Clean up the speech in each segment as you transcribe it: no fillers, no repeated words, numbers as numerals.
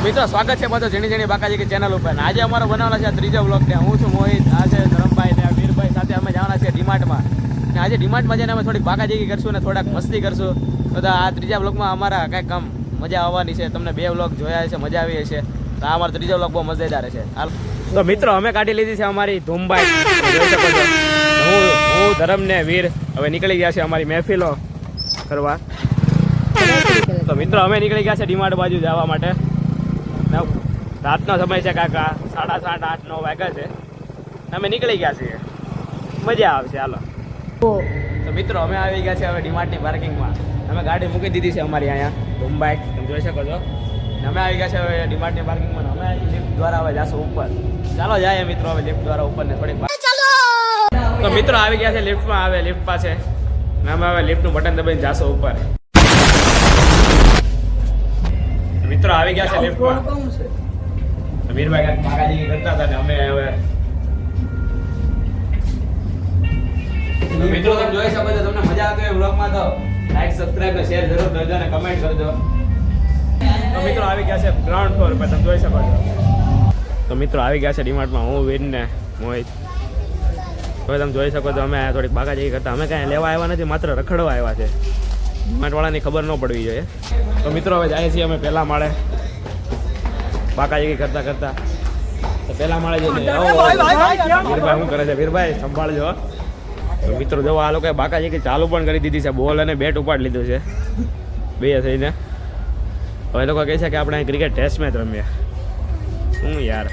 મિત્રો સ્વાગત છે બધો ઝીણી ઝીણી બાકાજી કે ચેનલ ઉપર. આજે અમારો બનાવવાનો છે ત્રીજો બ્લોગ. હું છું મોહિત, આ છે ધરમભાઈ ને વીરભાઈ. સાથે અમે જવાના છે ડીમાર્ટમાં. ને આજે ડીમાર્ટમાં જઈને અમે થોડીક બાકાજી કરશું ને થોડાક મસ્તી કરશું. તો આ ત્રીજા બ્લોગમાં અમારા કંઈક કામ મજા આવવાની છે. તમને 2 બ્લોગ જોયા છે, મજા આવી છે. તો આ અમારો ત્રીજો બ્લોગ બહુ મજેદાર છે. તો મિત્રો અમે કાઢી લીધી છે અમારી ધૂમબાઈક. જોઈ શકો છો હું ધરમ ને વીર હવે નીકળી ગયા છે અમારી મહેફિલો કરવા. તો મિત્રો અમે નીકળી ગયા છે ડીમાર્ટ બાજુ જવા માટે. રાતનો સમય છે કાકા, 7:30 8 9 વાગ્યા છે. અમે નીકળી ગયા છીએ, મજા આવશે. હાલો. તો મિત્રો અમે આવી ગયા છે હવે ડીમાર્ટની પાર્કિંગમાં. અમે ગાડી મૂકી દીધી છે અમારી અહીંયા ધૂમબાઈક, તમે જોઈ શકો છો. અમે આવી ગયા છે હવે ડીમાર્ટની પાર્કિંગમાં. અમે લિફ્ટ દ્વારા હવે જાશું ઉપર. ચાલો જાય મિત્રો હવે લિફ્ટ દ્વારા ઉપર ને થોડીક. તો મિત્રો આવી ગયા છે લિફ્ટમાં. હવે લિફ્ટ પાસે અમે હવે લિફ્ટનું બટન દબાઈને જાશું ઉપર. મિત્રો આવી ગયા છે લિફ્ટમાં. વીરભાઈ કાંઈક બાકાજી કરતા હતા ને અમે હવે. મિત્રો તમે જોઈ શકો છો, તમને મજા આવતી હોય બ્લોગમાં તો લાઈક સબસ્ક્રાઇબ ને શેર જરૂર કરજો અને કમેન્ટ કરજો. તો મિત્રો આવી ગયા છે ગ્રાઉન્ડ ફ્લોર પર, તમે જોઈ શકો છો. તો મિત્રો આવી ગયા છે ડીમાર્ટમાં. હું વીર ને મોહિત. હવે તમે જોઈ શકો છો અમે થોડીક બાકાજી કરતા. અમે કાંઈ લેવા આવ્યા નથી, માત્ર રખડવા આવ્યા છે. ડીમાર્ટવાળાની ખબર ન પડવી જોઈએ. તો મિત્રો હવે જાય છીએ અમે પહેલા માળે બાકાજી કરતા કરતા. તો પહેલા માળે જઈને વીરભાઈ શું કરે છે? વીરભાઈ સંભાળજો. તો મિત્રો જો આ લોકોએ બાકાજી ચાલુ પણ કરી દીધી છે. બોલ અને બેટ ઉપાડી લીધું છે બે થઈને. હવે એ લોકો કહે છે કે આપણે અહીં ક્રિકેટ ટેસ્ટ મેચ રમીએ. શું યાર,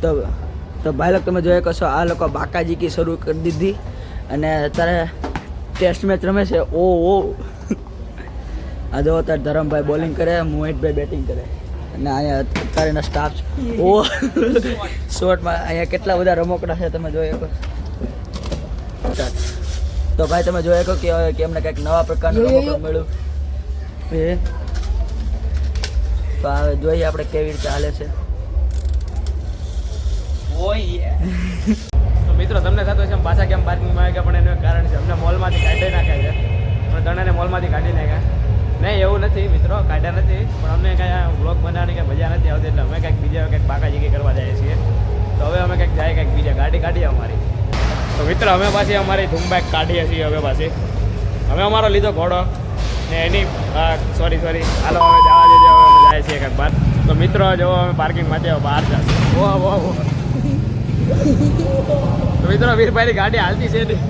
તો ભાઈ લોકો તમે જોઈ કશો, આ લોકો બાકાજી કી શરૂ કરી દીધી અને અત્યારે ટેસ્ટ મેચ રમે છે. ઓ આ જો અત્યારે ધરમભાઈ બોલિંગ કરે, મોહિતભાઈ બેટિંગ કરે અને અહીંયા અત્યારે સ્ટાફ ઓ શોર્ટમાં અહીંયા કેટલા બધા રમકડા છે તમે જોઈ શકો. તો ભાઈ તમે જોઈ શકો કે એમને કંઈક નવા પ્રકારનું રમકડું મળ્યું. તો હવે જોઈએ આપણે કેવી રીતે હાલે છે. તો મિત્રો તમને થતું છે પાછા કેમ પાર્કિંગમાં આવી ગયા, પણ એનું કારણ છે અમને મોલમાંથી કાઢી નાખ્યા છે. અમે તણાને મોલમાંથી કાઢી નાખ્યા. નહીં એવું નથી મિત્રો, કાઢ્યા નથી, પણ અમને કાંઈ બ્લોગ બનાવવાની કંઈ મજા નથી આવતી. એટલે અમે કંઈક બીજા કંઈક બાકાજી કરવા જઈએ છીએ. તો હવે અમે કંઈક જાય કંઈક બીજા ગાડી કાઢીએ અમારી. તો મિત્રો અમે પાછી અમારી ધૂમબાઈક કાઢીએ છીએ. હવે પાછી અમે અમારો લીધો ઘોડો ને એની સોરી હાલો હવે જવા દેજો. હવે અમે જાય છીએ કંઈક બહાર. તો મિત્રો જો અમે પાર્કિંગમાંથી બહાર જશે. તો મિત્રો વીરભાઈની ગાડી હાલતી છે નહીં.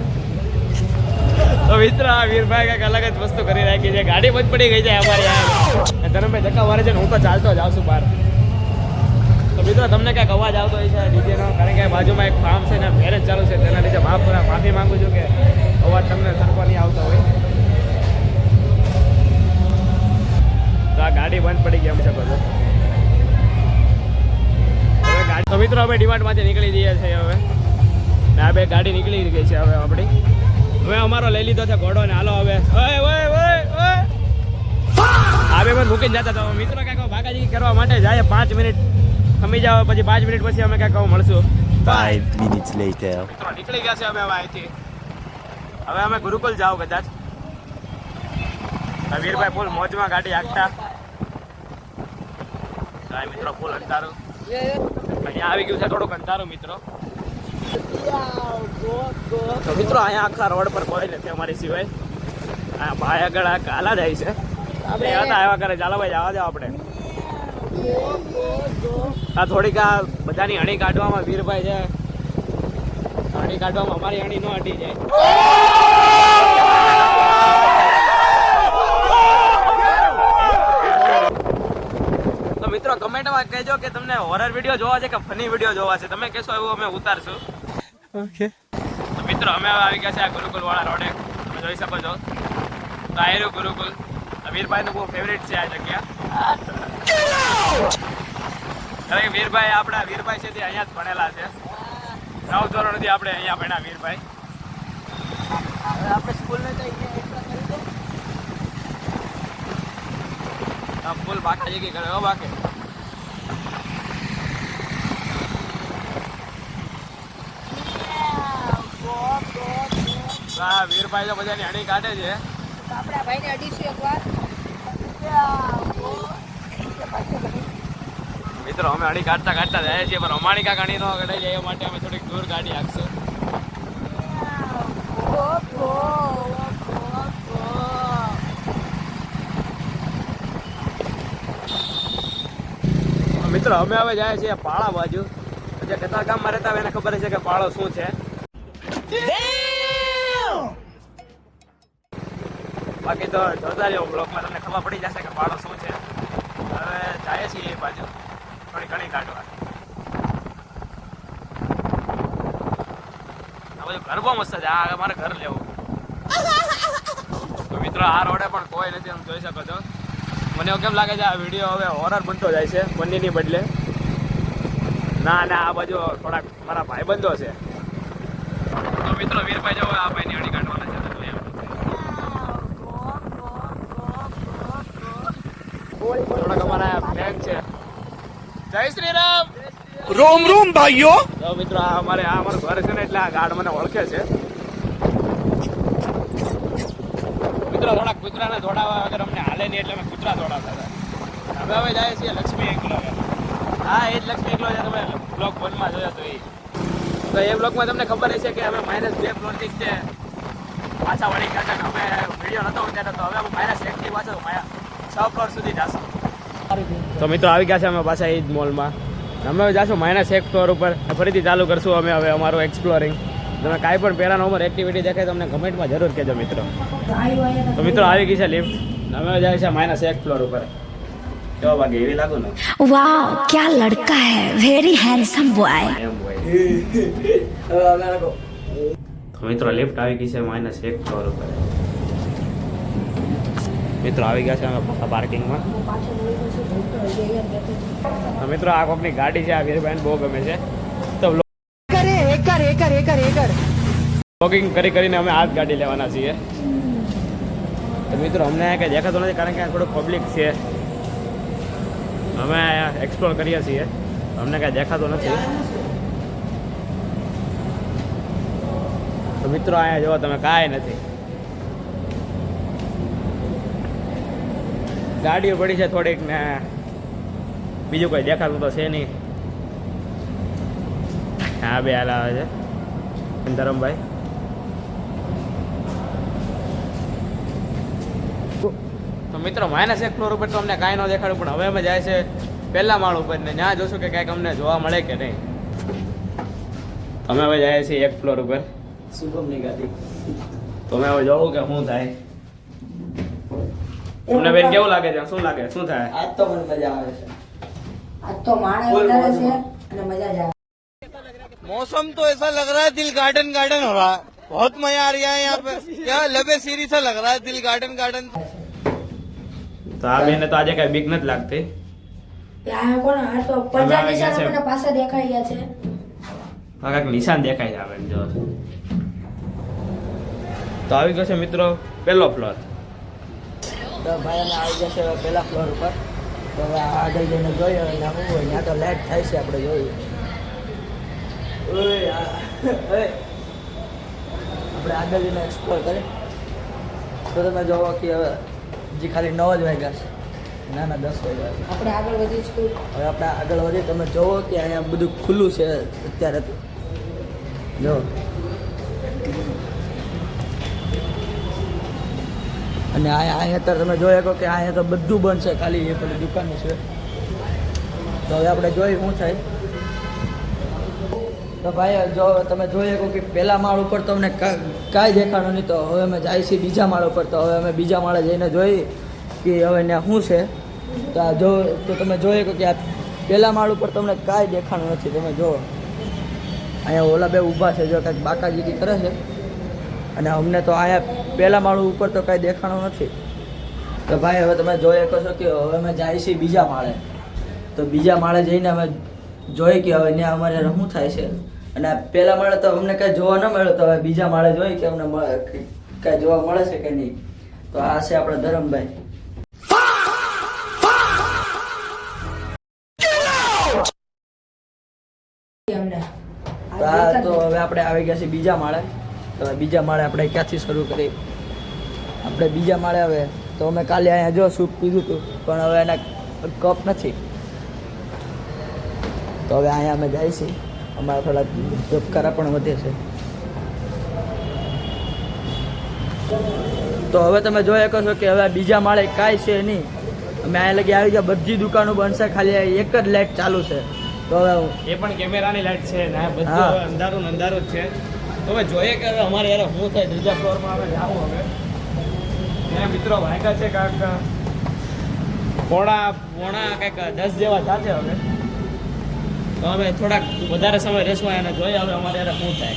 તો મિત્ર વીરભાઈ કંઈક અલગ જ વસ્તુ કરી રાખી છે. ગાડી બંધ પડી ગઈ છે અમારી યાર. ધરમભાઈ ધક્કા મારે છે ને હું તો ચાલતો જ આવશું બહાર. તો મિત્રો તમને કંઈક અવાજ આવતો હોય છે ડીજેનો, કારણ કે બાજુમાં એક ફાર્મ છે ને મેરેજ ચાલુ છે, તેના લીધે માફી માંગુ છું કે અવાજ તમને સરખો નહીં આવતો હોય. તો આ ગાડી બંધ પડી ગઈ એમ શકો છો. તો મિત્રો અમે ડીમાર્ટમાંથી નીકળી જઈએ છીએ હવે. ને આ બે ગાડી નીકળી ગઈ છે હવે આપણી. હવે અમારો લઈ લીધો છે ઘોડો ને હાલો હવે. આ બે મને મૂકીને જતા હતા મિત્રો. કાંઈક બાકાજી કરવા માટે જાય 5 મિનિટ ખમી જાવ, પછી 5 મિનિટ પછી અમે કાંઈક મળશું. 5 minutes later. મિત્રો નીકળી ગયા છે અમે હવે અહીંથી. હવે અમે ગુરુકુલ જાવ કદાચ. વીરભાઈ ફૂલ મોજમાં ગાડી હાંકતા. મિત્રો ફૂલ અંધારું અહીંયા આવી ગયું છે, થોડુંક અંધારું મિત્રો. તો મિત્રો અહીંયા આખા રોડ પર કોઈ નથી અમારી સિવાય. આ ભાઈ આગળ આ કાલા જાય છે. આપણે હતા આવ્યા કરે. ચાલો ભાઈ જવા દો આપણે. આ થોડીક આ બધાની અણી કાઢવામાં વીરભાઈ છે. અણી કાઢવામાં અમારી અણી ન હટી જાય. તો મિત્રો કમેન્ટમાં કહેજો કે તમને હોરર વિડીયો જોવા છે કે ફની વિડીયો જોવા છે. તમે કહેશો એવું અમે ઉતારશું. ઓકે. તો મિત્રો અમે હવે આવી ગયા છે આ ગુરુકુલ વાળા રોડે. તમે જોઈ શકો છો. તો આ રહ્યું ગુરુકુલ. વીરભાઈનું બહુ ફેવરેટ છે આ જગ્યા. હવે વીરભાઈ આપણા વીરભાઈ છે તે અહીંયા જ ભણેલા છે. 9 ધોરણથી આપણે અહીંયા ભણ્યા વીરભાઈ. હવે આપણે સ્કૂલને ફૂલ બાકી જગ્યા કરે બાકી. આ વીરભાઈ તો બધાની અણી કાઢે છે. આપણા ભાઈને અડીશું એકવાર. મિત્રો અમે અણી કાઢતા કાઢતા જાય છીએ, પણ અમારી કાંક અણી ન કઢાઈ જાય એ માટે અમે થોડીક દૂર ગાડી હાંકશું. મિત્રો અમે હવે જાય છીએ પાળા બાજુ. જે કતારગામમાં રહેતા હોય એને ખબર છે કે પાળો શું છે. બાકી તો જોતા રહ્યો બ્લોગમાં, તમને ખબર પડી જશે કે પાળો શું છે. હવે જાય છીએ એ બાજુ થોડી ઘણી કાઢવા. આ બધું ઘર બહુ મસ્ત છે. આ મારે ઘર લેવું. તો મિત્રો આ રોડે પણ કોઈ નથી, આમ જોઈ શકો છો. મને એવું કેમ લાગે છે આ વિડીયો હવે હોરર બનતો જાય છે બંનેની બદલે. ના આ બાજુ થોડાક મારા ભાઈબંધો છે. તો મિત્રો વીરભાઈ જવો આ ભાઈની અડી કાઢવાના છે. થોડાક અમારા ફ્રેન્ડ છે. જય શ્રી રામ. रोम रोम भाइयों. તો મિત્રો આ અમારું ઘર છે ને એટલે આ ગાર્ડ મને ઓળખે છે. મિત્રો થોડા કૂતરાને દોડાવવા વગર અમને હાલે નહીં એટલે અમે કૂતરા દોડાવતા હતા. હવે જાય છીએ લક્ષ્મી એકલો. હા એ જ લક્ષ્મી એકલો છે. તમે બ્લોગ 1માં જોયો તો એ બ્લોગમાં તમને ખબર છે કે અમે -2 ફ્લોરથી છે પાછા વળી ગયા હતા. અમે વિડીયો નહોતો ઉતાર્યો તો હવે અમે -1 થી પાછા 6 ફ્લોર સુધી જશું. તો મિત્રો આવી ગયા છે અમે પાછા એ જ મોલમાં. અમે હવે જાશું -1 ફ્લોર ઉપર. ફરીથી ચાલુ કરશું અમે હવે અમારું એક્સપ્લોરિંગ. તમે કાંઈ પણ પેરાનો ઉમર એક્ટિવિટી દેખાય તમને કમેન્ટમાં જરૂર કહેજો મિત્રો. તો મિત્રો આવી ગઈ છે લિફ્ટ. અમે જાય છે -1 ફ્લોર ઉપર. કેવો ભાગે એવી લાગુ ને? वाह क्या लड़का है, वेरी हैंडसम बॉय. એમ હોય. હવે અમે લોકો તો મિત્રો લિફ્ટ આવી ગઈ છે -1 ફ્લોર ઉપર. મિત્રો આવી ગયા છે અમે પાર્કિંગમાં. તો મિત્રો આ કોકની ગાડી છે. આ વીરભાઈને બહુ ગમે છે. તો બ્લોગિંગ કરીને અમે આ જ ગાડી લેવાના છીએ. તો મિત્રો અમને કંઈ દેખાતું નથી કારણ કે આ થોડું પબ્લિક છે. અમે એક્સપ્લોર કરીએ છીએ. અમને કાંઈ દેખાતું નથી. તો મિત્રો અહીંયા જુઓ તમે, કાંઈ નથી. ગાડીઓ પડી છે થોડીક ને બીજું કોઈ દેખાતું તો છે નહીં. હા બે હાલ આવે છે ધરમભાઈ. તો મિત્રો -1 ફ્લોર ઉપર તો અમને કાંઈ ન દેખાડ્યું, પણ હવે અમે જાય છે પહેલા માળ ઉપર ને ત્યાં જોશું કે કાંઈક અમને જોવા મળે કે નહીં. અમે હવે જાય છીએ 1 ફ્લોર ઉપર. શુભમની ગાડી. તો અમે હવે જોવું કે શું થાય. તમને બેન કેવું લાગે છે? શું લાગે? શું થાય? આજ તો મને મજા આવે છે. આજ તો માણે વધારે છે અને મજા જ આવે. मौसम तो ऐसा लग रहा है दिल गार्डन गार्डन हो रहा है. बहुत मजा आ रहा है यहाँ पे. यहाँ लबे सीरी सा लग रहा है दिल गार्डन गार्डन. તો આ બેને તો આજે કઈ બીક નથી લાગતી. આ કોણ? આ તો પંજાબ હવે નિશાન ગયા છે. મને પાસે દેખાઈ ગયા છે. આ કાંઈક નિશાન દેખાય છે આપણે જો. તો આવી ગયો છે મિત્રો પહેલો ફ્લોર. તો ભાઈ અમે આવી જશે હવે પહેલા ફ્લોર ઉપર. તો હવે આગળ જઈને જોઈએ હવે ત્યાં શું હોય. ત્યાં તો લાઈટ થાય છે, આપણે જોઈએ. ઓય આપણે આગળ જઈને એક્સપ્લોર કરીએ. તો તમે જોવો કે હવે હજી ખાલી 9 જ વાગ્યા છે. ના 10 વાગ્યા છે. આપણે આગળ વધીશું. હવે આપણે આગળ વધીએ. તમે જોવો કે અહીંયા બધું ખુલ્લું છે અત્યારે તો. જો અને અહીંયા અત્યારે તમે જોઈ શકો કે અહીંયા તો બધું બંધ છે, ખાલી એ પેલી દુકાન છે. તો હવે આપણે જોઈએ શું થાય. તો ભાઈ જો તમે જોઈ શકો કે પહેલા માળ ઉપર તમને કાંઈ દેખાણું નહીં. તો હવે અમે જાય છીએ બીજા માળ ઉપર. તો હવે અમે બીજા માળે જઈને જોઈએ કે હવે ત્યાં શું છે. તો આ જો તો તમે જોઈ શકો કે આ પહેલા માળ ઉપર તમને કાંઈ દેખાણું નથી. તમે જુઓ અહીંયા ઓલા બે ઊભા છે, જો કાંઈક બાકાજીકી કરે છે. અને અમને તો અહીંયા પહેલા માળ ઉપર તો કાંઈ દેખાણું નથી. તો ભાઈ હવે તમે જોઈ શકો છો કે હવે અમે જાય છીએ બીજા માળે. તો બીજા માળે જઈને અમે જોઈએ કે હવે ત્યાં અમારે શું થાય છે. અને આ પહેલા માળે તો અમને કાંઈ જોવા ન મળ્યું. તો હવે બીજા માળે જોઈએ કે અમને કાંઈ જોવા મળે છે કે નહીં. તો આ છે આપણા ધરમભાઈ. અમને તો આ તો હવે આપણે આવી ગયા છીએ બીજા માળે. તો બીજા માળે આપણે ક્યાંથી શરૂ કરી? આપણે બીજા માળે હવે તો અમે કાલે અહીંયા જો સૂપ પીધું હતું પણ હવે એના કપ નથી, તો હવે અહીંયા અમે જાય છીએ. અમારા થોડા ધબકારા પણ વધે છે. તો હવે તમે જોઈ શકો છો કે હવે બીજા માળે કાંઈ છે નહીં. અમે અહીંયા લગી આવી ગયા, બધી દુકાનો બનશે, ખાલી એક જ લાઇટ ચાલુ છે. તો હવે એ પણ કેમેરાની લાઈટ છે ને આ હા. બધું અંધારું ને અંધારું જ છે. તો હવે જોઈએ કે હવે અમારે યાર શું થાય. ત્રીજા ફ્લોરમાં હવે જાવું હવે. ત્યાં મિત્રો વાગ્યા છે કાંઈક પોણા કંઈક 10 જેવા થશે હવે. તો હવે થોડાક વધારે સમય રહેશું અને જોઈએ હવે અમારે યાર શું થાય.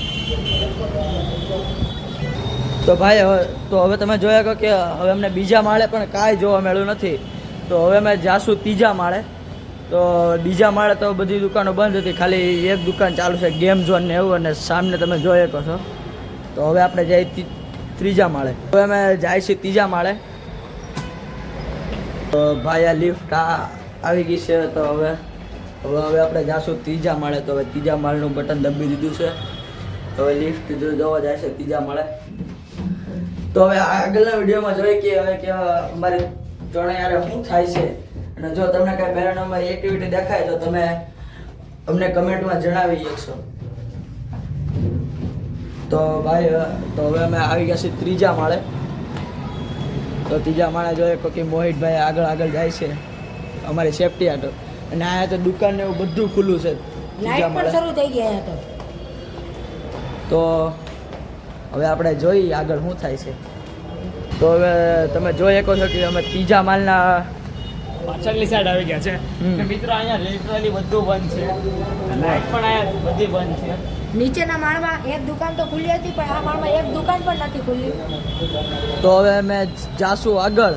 તો ભાઈ હવે તમે જોયા કહો કે હવે અમને બીજા માળે પણ કાંઈ જોવા મળ્યું નથી. તો હવે અમે જાશું ત્રીજા માળે. તો બીજા માળે તો બધી દુકાનો બંધ હતી, ખાલી એક દુકાન ચાલુ છે, ગેમ ઝોન ને એવું, અને સામને તમે જોઈ શકો છો. તો હવે આપણે જઈએ ત્રીજા માળે. હવે અમે જાય છીએ ત્રીજા માળે. તો ભાઈ આ લિફ્ટ આવી ગઈ છે. તો હવે આપણે જાશું ત્રીજા માળે. તો હવે ત્રીજા માળનું બટન દબી દીધું છે. તો હવે લિફ્ટ જોવા જાય છે ત્રીજા માળે. તો હવે આગળના વિડીયોમાં જોઈએ કે હવે કે અમારે ત્રણે યારે શું થાય છે. અને જો તમને કાંઈ પેરાનોર્મલ એક્ટિવિટી દેખાય તો તમે અમને કમેન્ટમાં જણાવી શકશો. તો ભાઈ તો હવે અમે આવી ગયા છીએ ત્રીજા માળે. તો ત્રીજા માળે જોઈએ કે મોહિતભાઈ આગળ જાય છે અમારી સેફટી હાટો. અને અહીંયા તો દુકાન ને એવું બધું ખુલ્લું છે ત્રીજા લાઈટ પણ માળે. શરૂ થઈ ગયા તો તો હવે આપણે જોઈએ આગળ શું થાય છે. તો હવે તમે જોઈ શકો છો કે અમે ત્રીજા માળના પાછળની સાઈડ આવી ગયા છે. હમ. ને મિત્રો અહીંયા લિટરલી બધું બંધ છે. લાઈટ પણ અહીંયા બધી બંધ છે. નીચેના માળમાં એક દુકાન તો ખુલ્લી હતી પણ આ માળમાં એક દુકાન પણ નથી ખુલ્લી. તો હવે અમે જાશું આગળ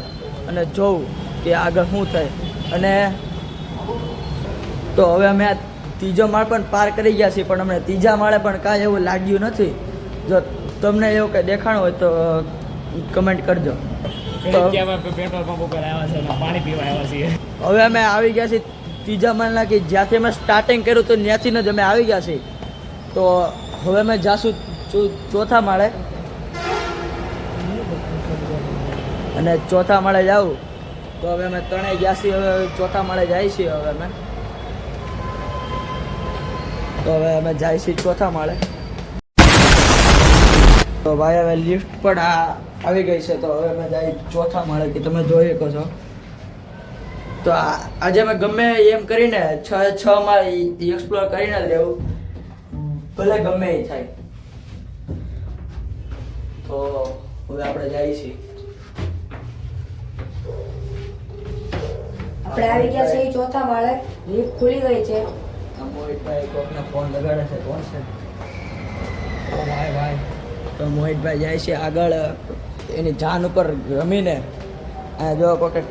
અને જોઉં કે આગળ શું થાય. અને તો હવે અમે આ ત્રીજો માળ પણ પાર કરી ગયા છીએ, પણ અમને ત્રીજા માળે પણ કાંઈ એવું લાગ્યું નથી. જો તમને એવું કંઈ દેખાણું હોય તો કમેન્ટ કરજો. તો પેટ્રોલ પંપ ઉપર આવ્યા છે અને પાણી પીવા આવ્યા છીએ. હવે અમે આવી ગયા છીએ ત્રીજા માળના કે જ્યાંથી અમે સ્ટાર્ટિંગ કર્યું તો ત્યાંથી જ અમે આવી ગયા છીએ. તો હવે અમે જાશું ચોથા માળે. અને ચોથા માળે જાઉં તો હવે અમે ત્રણેય ગયા છીએ. હવે ચોથા માળે જાય છીએ. હવે અમે જાય છીએ ચોથા માળે. તો ભાઈ હવે લિફ્ટ પણ આવી ગઈ છે. તો હવે અમે જાય ચોથા માળે કે તમે જોઈ શકો છો. તો આજે અમે ગમે એમ કરીને છ માળ એક્સપ્લોર કરીને જ રહેવું, ભલે ગમે એ થાય. તો હવે આપણે જઈએ છીએ. આપણે આવી ગયા છે ચોથા માળે. લિફ્ટ ખુલી ગઈ છે. મોહિતભાઈ કોકને ફોન લગાડે છે. કોણ છે? ઓ ભાઈ. તો મોહિતભાઈ જાય છે આગળ એની જાન ઉપર રમીને. આ જો કોઈ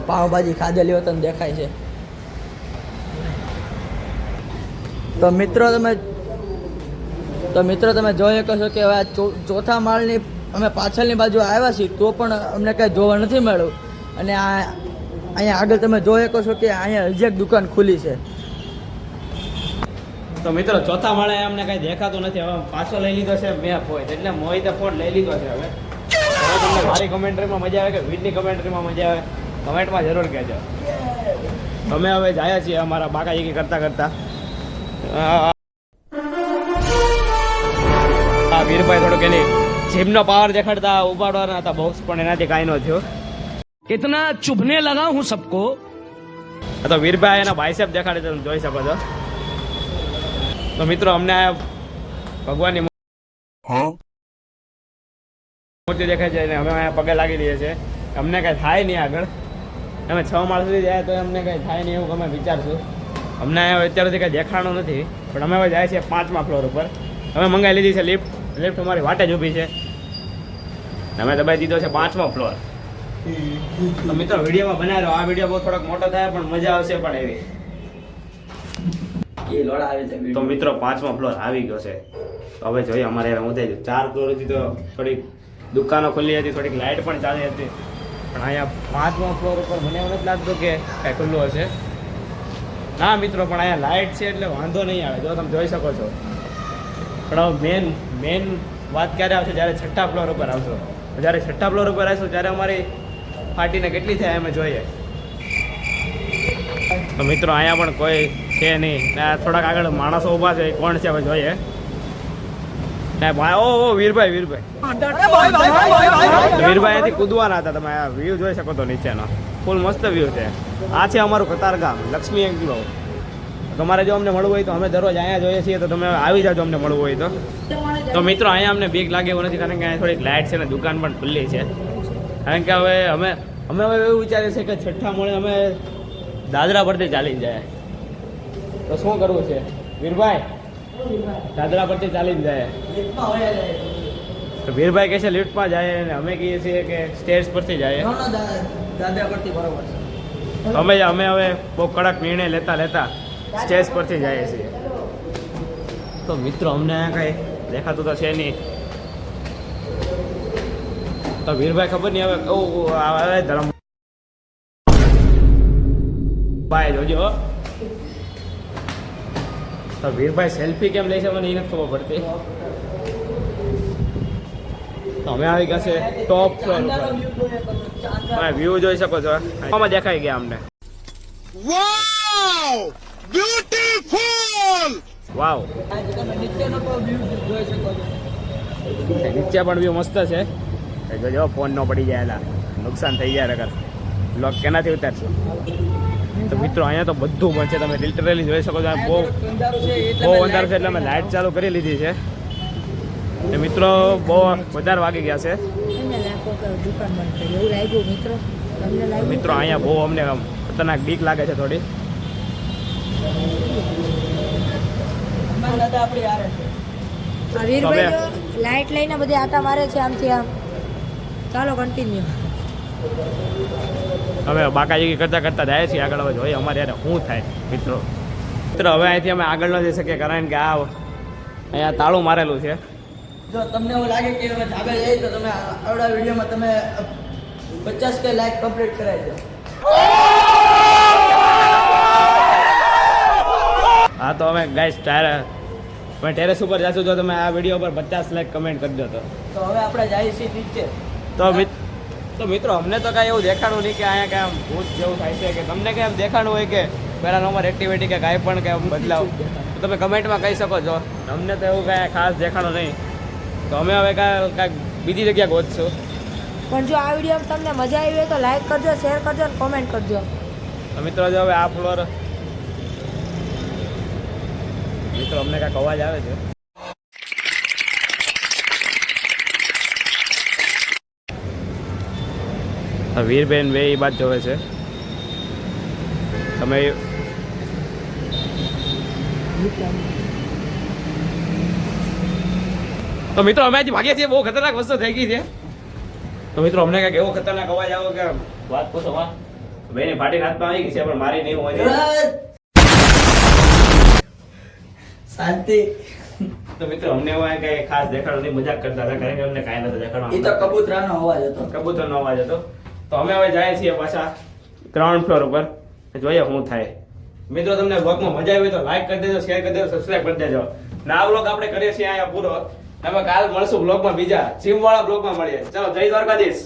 પાવભાજી ખાધેલી હોય તો દેખાય છે. તો મિત્રો તમે જોઈ શકો છો કે હવે આ ચોથા માળની અમે પાછળની બાજુ આવ્યા છીએ તો પણ અમને કાંઈ જોવા નથી મળ્યું. અને અહીંયા આગળ તમે જોઈ શકો છો કે અહીંયા હજી એક દુકાન ખુલી છે. તો મિત્રો ચોથા માળે અમને કઈ દેખાતું નથી. હવે પાછો લઈ લીધો છે મેં ફોન, એટલે મોહિતે ફોન લઈ લીધો છે. હવે તમને મારી કમેન્ટ્રીમાં મજા આવે કે વીરની કમેન્ટ્રીમાં મજા આવે, કમેન્ટમાં જરૂર કહેજો. અમે હવે જાય છીએ અમારા બાકાજી કરતા વીરભાઈ થોડુંક એની જીમનો પાવર દેખાડતા ઉપાડવાના હતા બોક્સ, પણ એનાથી કાંઈ ન થયો. कितना चुभने लगा हूं सबको. તો વીરભાઈ એના બાયસેપ દેખાડે તમે જોઈ શકો છો. તો મિત્રો અમને ભગવાનની મૂર્તિ દેખાય છે અને અમે અહીંયા પગે લાગી રહીએ છીએ. અમને કાંઈ થાય નહીં આગળ. અમે 6 માળ સુધી જાય તો અમને કાંઈ થાય નહીં એવું અમે વિચારશું. અમને અત્યાર સુધી કાંઈ દેખાણું નથી, પણ અમે હવે જાય છીએ 5મા ફ્લોર ઉપર. અમે મંગાવી લીધી છે લિફ્ટ અમારી વાટે જ ઊભી છે. અમે દબાઈ દીધો છે 5મો ફ્લોર. તો મિત્રો વિડીયોમાં બનાવી લો. આ વિડીયો બહુ થોડોક મોટો થાય પણ મજા આવશે પણ એવી. એ લોડા આવે છે. તો મિત્રો 5મો ફ્લોર આવી ગયો છે. તો હવે જોઈએ અમારે હું થઈ 4 ફ્લોર હતી તો થોડીક દુકાનો ખુલ્લી હતી, થોડીક લાઇટ પણ ચાલી હતી. પણ અહીંયા 5મા ફ્લોર ઉપર મને એવું નથી લાગતું કે કાંઈ ખુલ્લું હશે. ના મિત્રો, પણ અહીંયા લાઇટ છે એટલે વાંધો નહીં આવે. જો તમે જોઈ શકો છો. પણ હવે મેન વાત ક્યારે આવશે જ્યારે છઠ્ઠા ફ્લોર ઉપર આવશો. જ્યારે છઠ્ઠા ફ્લોર ઉપર આવશો ત્યારે અમારી પાર્ટીને કેટલી થાય અમે જોઈએ. તો મિત્રો અહીંયા પણ કોઈ છે નહીં ને થોડાક આગળ માણસો ઊભા છે. કોણ છે હવે જોઈએ. ને ભાઈ ઓ વીરભાઈ તો વીરભાઈ અહીંયાથી કૂદવાના હતા. તમે આ વ્યૂ જોઈ શકો તો નીચેનો ફૂલ મસ્ત વ્યૂ છે. આ છે અમારું કતારગામ લક્ષ્મી એન્ગ્લો. તમારે જો અમને મળવું હોય તો અમે દરરોજ અહીંયા જોઈએ છીએ, તો તમે આવી જાજો અમને મળવું હોય તો મિત્રો અહીંયા અમને બીક લાગે એવું નથી, કારણ કે અહીંયા થોડીક લાઇટ છે ને દુકાન પણ ખુલ્લી છે. કારણ કે હવે અમે હવે એવું વિચારીએ છીએ કે છઠ્ઠા મોડે અમે દાદરા પરથી ચાલી જાય. તો શું કરવું છે વીરભાઈ? દાદરા પરથી ચાલીને જાય. તો વીરભાઈ કહે છે લિફ્ટમાં જાય અને અમે કહીએ છીએ કે સ્ટેજ પરથી જાય. દાદરા પરથી બરોબર છે. અમે હવે બહુ કડક નિર્ણય લેતા સ્ટેજ પરથી જઈએ છીએ. તો મિત્રો અમને કંઈ દેખાતું તો છે નહીં. તો વીરભાઈ ખબર નહીં હવે કેવું આવે ધર્મ ભાઈ જોજો. તો વીરભાઈ સેલ્ફી કેમ લે છે મને એ નથી ખબર પડતી. તો અમે આવી ગયા છે ટોપ ફ્લોર ઉપર. તમે વ્યૂ જોઈ શકો છો. આમાં દેખાઈ ગયા અમને. વાવ નીચેનો તો વ્યૂ જોઈ શકો છો. નીચે પણ વ્યૂ મસ્ત છે. જોજો ફોન ન પડી જાય એલા નુકસાન થઈ જાય અગર બ્લોક કેનાથી ઉતારશું. તો મિત્રો અહીંયા તો બધું બંધ છે. તમે લિટરલી જોઈ શકો છો. બહુ અંધારું છે એટલે અમે લાઇટ ચાલુ કરી લીધી છે. ને મિત્રો બહુ વધારે વાગી ગયા છે. દુકાન બંધ કરી એવું લાગ્યું મિત્રો. તમને લાગ્યું? મિત્રો અહીંયા બહુ અમને ખતરનાક બીક લાગે છે થોડી. દાદા આપણી હારે છે. આ વીરભાઈ લાઈટ લઈને બધે આટા મારે છે આમથી આમ. ચાલો કન્ટિન્યુ. હવે બાકાજી કરતા જાય છીએ આગળ. હવે જોઈએ અમારે યાર શું થાય મિત્રો. હવે અહીંથી અમે આગળ ન જઈ શકીએ કારણ કે આ અહીંયા તાળું મારેલું છે. જો તમને એવું લાગે કે હવે ધાબે જઈએ તો તમે આવડા વિડીયોમાં તમે 50K લાઈક કમ્પ્લીટ કરાવી દો. હા તો અમે ગાઈસ ટેરેસ ઉપર જાશું. જો તમે આ વિડીયો પર 50 લાઈક કમેન્ટ કરી દો તો હવે આપણે જઈએ છીએ નીચે. તો મિત્રો અમને તો કાંઈ એવું દેખાડું નહીં કે અહીંયા કાંઈ આમ ભૂત જેવું થાય છે કે તમને કાંઈ આમ દેખાડવું હોય કે પેરાનોર્મલ એક્ટિવિટી કે કાંઈ પણ કે બદલાવ તો તમે કમેન્ટમાં કહી શકો છો. અમને તો એવું કાંઈ ખાસ દેખાડું નહીં. તો અમે હવે કાંઈક બીજી જગ્યા ગોતશું. પણ જો આ વિડીયો તમને મજા આવી હોય તો લાઈક કરજો, શેર કરજો અને કોમેન્ટ કરજો. તો મિત્રો જો હવે આ ફ્લોર મિત્રો અમને કાંઈક અવાજ આવે છે. વીરબેન બે એ બાદ જોવે છે. તમે તો મિત્રો અમે આજે ભાગ્યા છીએ. બહુ ખતરનાક વસ્તુ થઈ ગઈ છે. તો મિત્રો અમને કાંઈક એવો ખતરનાક અવાજ આવ્યો કે વાત પૂછો. વા બેની ફાટીને હાથમાં આવી ગઈ છે પણ મારી નહીં હોય. શાંતિ. તો મિત્રો અમને એવું કઈ ખાસ દેખાડો નહીં, મજાક કરતા હતા કારણ કે અમને કાંઈ નતો દેખાડવા. એ તો કબૂતરાનો અવાજ હતો. કબૂતરનો અવાજ હતો. તો અમે હવે જાય છીએ પાછા ગ્રાઉન્ડ ફ્લોર ઉપર. જોઈએ શું થાય. મિત્રો તમને બ્લોગમાં મજા આવી હોય તો લાઈક કરી દેજો, શેર કરી દેજો, સબસ્ક્રાઇબ કરી દેજો. ને આ બ્લોગ આપણે કરીએ છીએ અહીંયા પૂરો. હવે કાલ મળશું બ્લોગમાં બીજા જીમ વાળા બ્લોગમાં મળીએ. ચલો જય દ્વારકાધીશ.